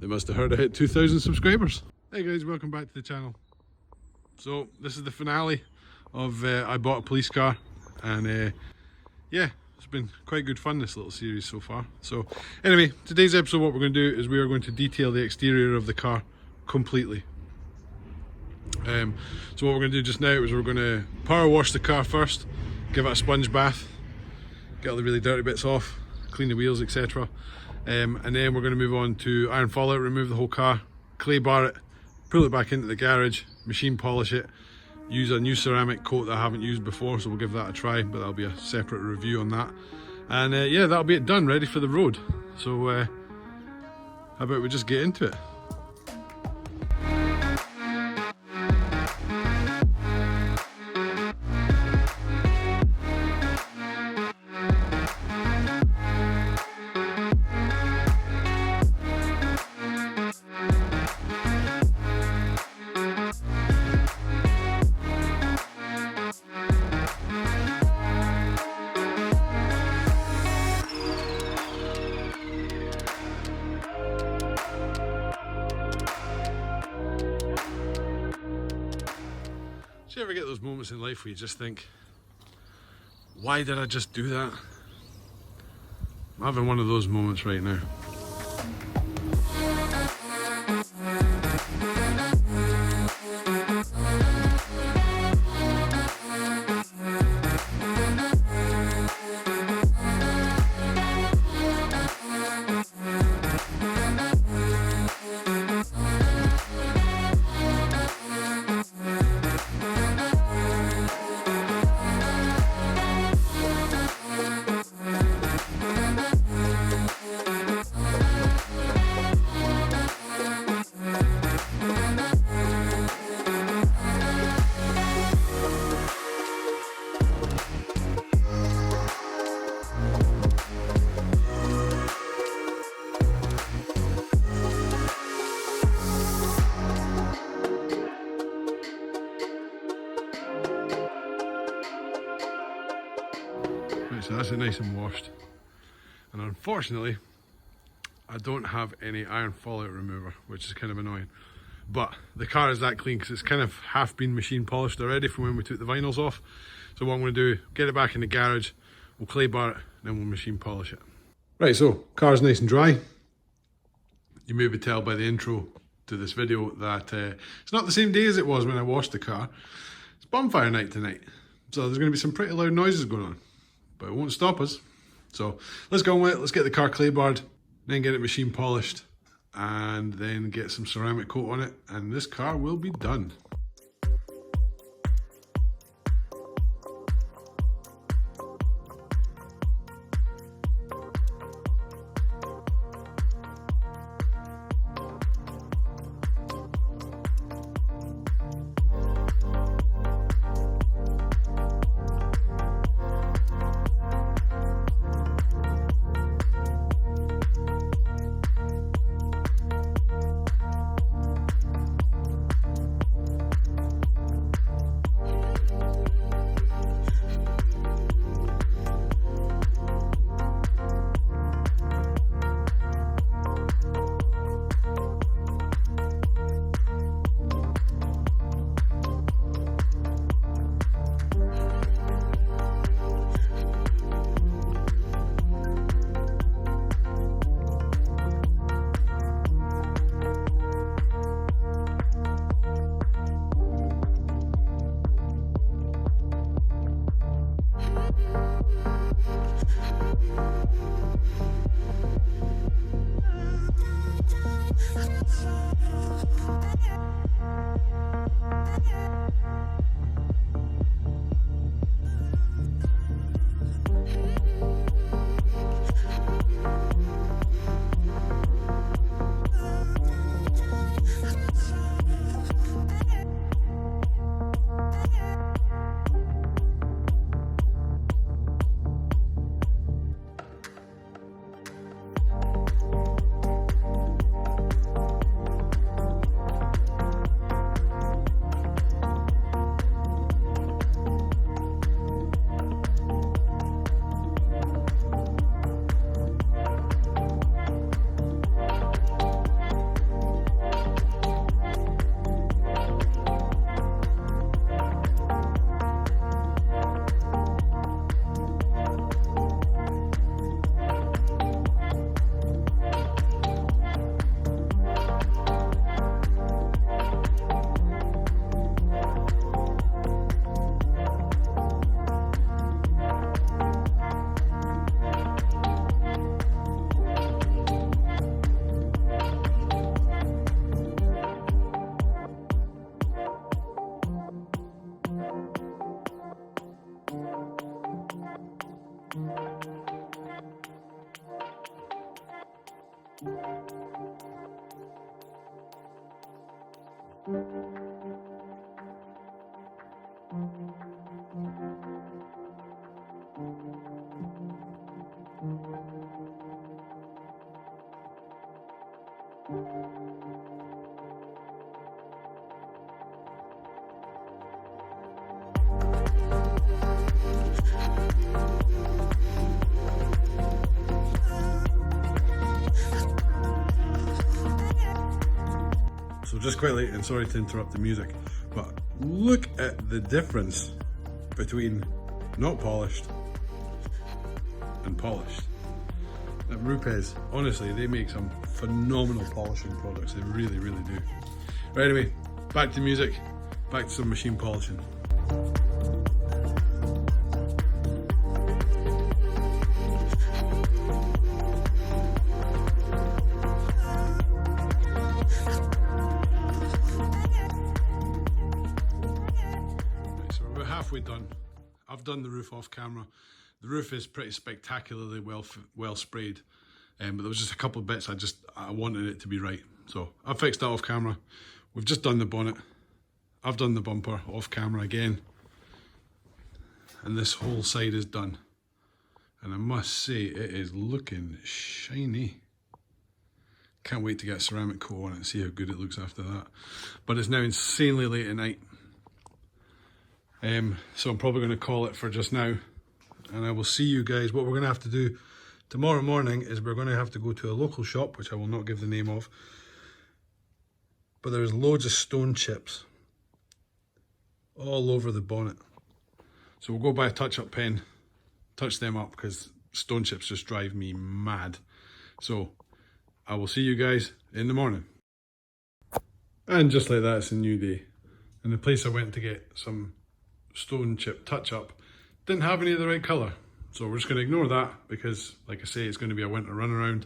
They must have heard I hit 2,000 subscribers. Hey guys, welcome back to the channel. So this is the finale of I Bought a Police Car, and yeah, it's been quite good fun, this little series so far. So anyway, today's episode, what we're going to do is we are going to detail the exterior of the car completely. So what we're going to do just now is we're going to power wash the car first, give it a sponge bath, get all the really dirty bits off, clean the wheels, etc. And then we're going to move on to iron fallout, remove the whole car, clay bar it, pull it back into the garage, machine polish it, use a new ceramic coat that I haven't used before, so we'll give that a try, but that'll be a separate review on that. And yeah, that'll be it done, ready for the road. So how about we just get into it? Do you ever get those moments in life where you just think, why did I just do that? I'm having one of those moments right now. So that's it, nice and washed. And unfortunately, I don't have any iron fallout remover, which is kind of annoying. But the car is that clean because it's kind of half been machine polished already from when we took the vinyls off. So what I'm going to do, get it back in the garage, we'll clay bar it, and then we'll machine polish it. Right, so car's nice and dry. You may be tell by the intro to this video that it's not the same day as it was when I washed the car. It's bonfire night tonight, so there's going to be some pretty loud noises going on. But it won't stop us. So let's go with it. Let's get the car clay barred, then get it machine polished, and then get some ceramic coat on it, and this car will be done. So just quickly, and sorry to interrupt the music, but look at the difference between not polished and polished. At Rupes, honestly, they make some phenomenal polishing products. They really, really do. Right, anyway, back to music, back to some machine polishing. Halfway done. I've done the roof off camera. The roof is pretty spectacularly well sprayed, but there was just a couple of bits I wanted it to be right. So I fixed that off camera. We've just done the bonnet. I've done the bumper off camera again, and this whole side is done. And I must say, it is looking shiny. Can't wait to get a ceramic coat on it and see how good it looks after that. But it's now insanely late at night. So I'm probably going to call it for just now, and I will see you guys. What we're going to have to do tomorrow morning is we're going to have to go to a local shop, which I will not give the name of, but there's loads of stone chips all over the bonnet. So we'll go buy a touch-up pen, touch them up, because stone chips just drive me mad. So I will see you guys in the morning. And just like that, it's a new day. And the place I went to get some stone chip touch-up didn't have any of the right colour, so we're just going to ignore that, because like I say, it's going to be a winter run around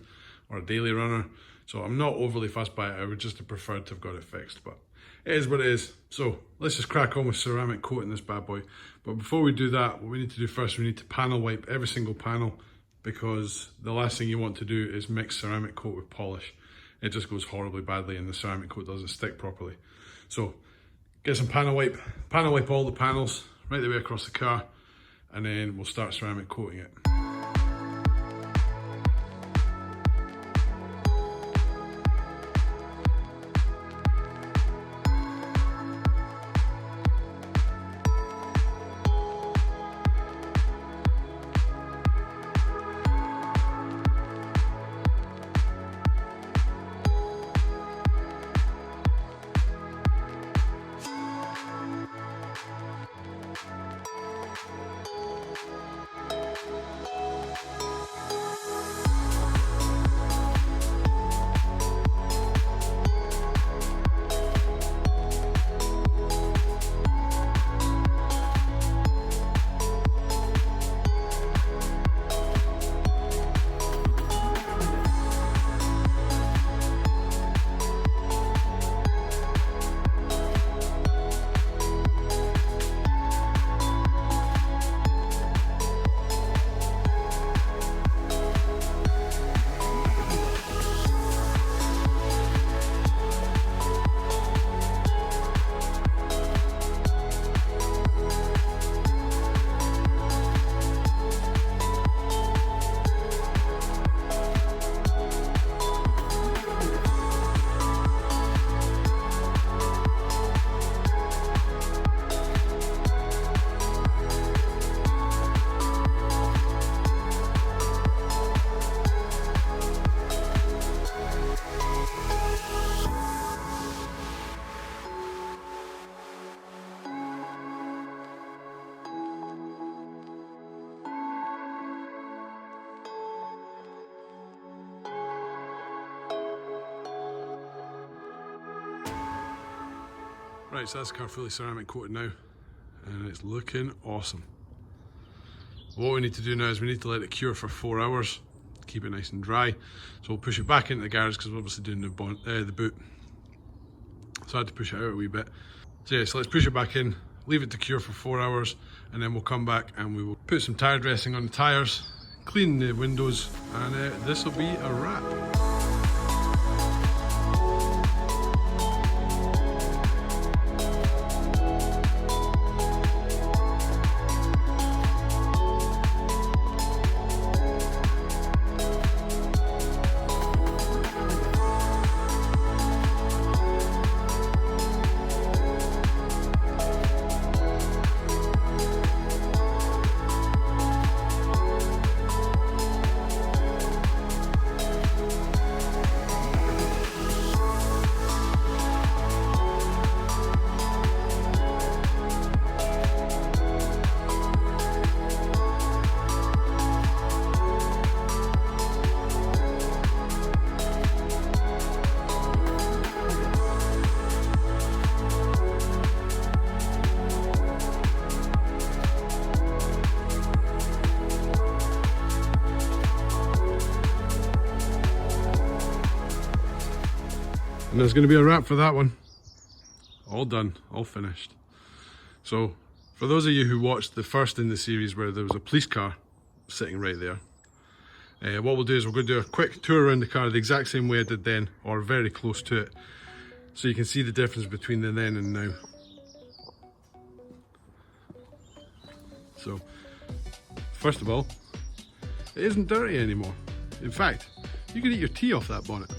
or a daily runner, so I'm not overly fussed by it. I would just have preferred to have got it fixed, but it is what it is. So let's just crack on with ceramic coating this bad boy. But before we do that, what we need to do first, we need to panel wipe every single panel, because the last thing you want to do is mix ceramic coat with polish. It just goes horribly badly and the ceramic coat doesn't stick properly. So get some panel wipe all the panels right the way across the car, and then we'll start ceramic coating it. Right, so that's the car fully ceramic coated now, and it's looking awesome. What we need to do now is we need to let it cure for 4 hours, keep it nice and dry. So we'll push it back into the garage because we're obviously doing the boot. So I had to push it out a wee bit. So yeah, so let's push it back in, leave it to cure for 4 hours, and then we'll come back and we will put some tyre dressing on the tyres, clean the windows, and this will be a wrap. And there's going to be a wrap for that one. All done, all finished. So for those of you who watched the first in the series where there was a police car sitting right there, what we'll do is we're going to do a quick tour around the car the exact same way I did then, or very close to it, so you can see the difference between the then and now. So first of all, it isn't dirty anymore. In fact, you can eat your tea off that bonnet.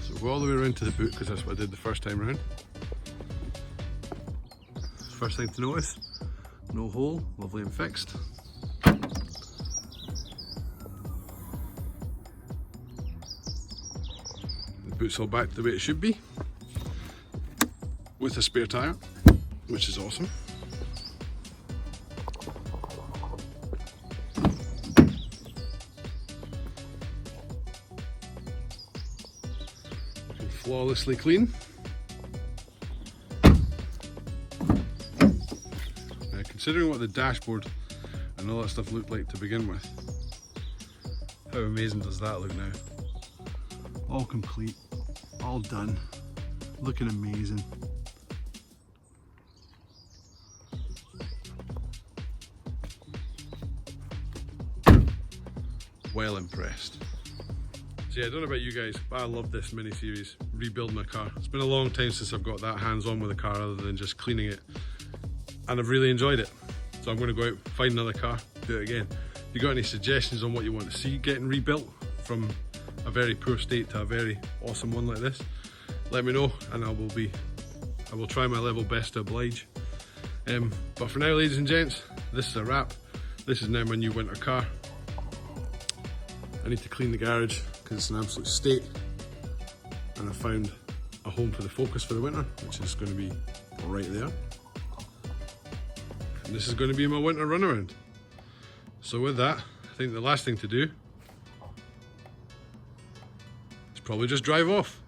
So go all the way around to the boot, because that's what I did the first time around. First thing to notice, no hole, lovely and fixed. The boot's all back the way it should be, with a spare tyre, which is awesome. Looking flawlessly clean. Considering what the dashboard and all that stuff looked like to begin with, how amazing does that look now? All complete, all done, looking amazing. Well impressed. So yeah, I don't know about you guys, but I love this mini series, rebuilding my car. It's been a long time since I've got that hands-on with a car other than just cleaning it. And I've really enjoyed it. So I'm going to go out, find another car, do it again. If you got any suggestions on what you want to see getting rebuilt from a very poor state to a very awesome one like this, let me know and I will try my level best to oblige. But for now, ladies and gents, this is a wrap. This is now my new winter car. I need to clean the garage because it's an absolute state, and I found a home for the Focus for the winter, which is going to be right there. And this is going to be my winter runaround. So with that, I think the last thing to do is probably just drive off.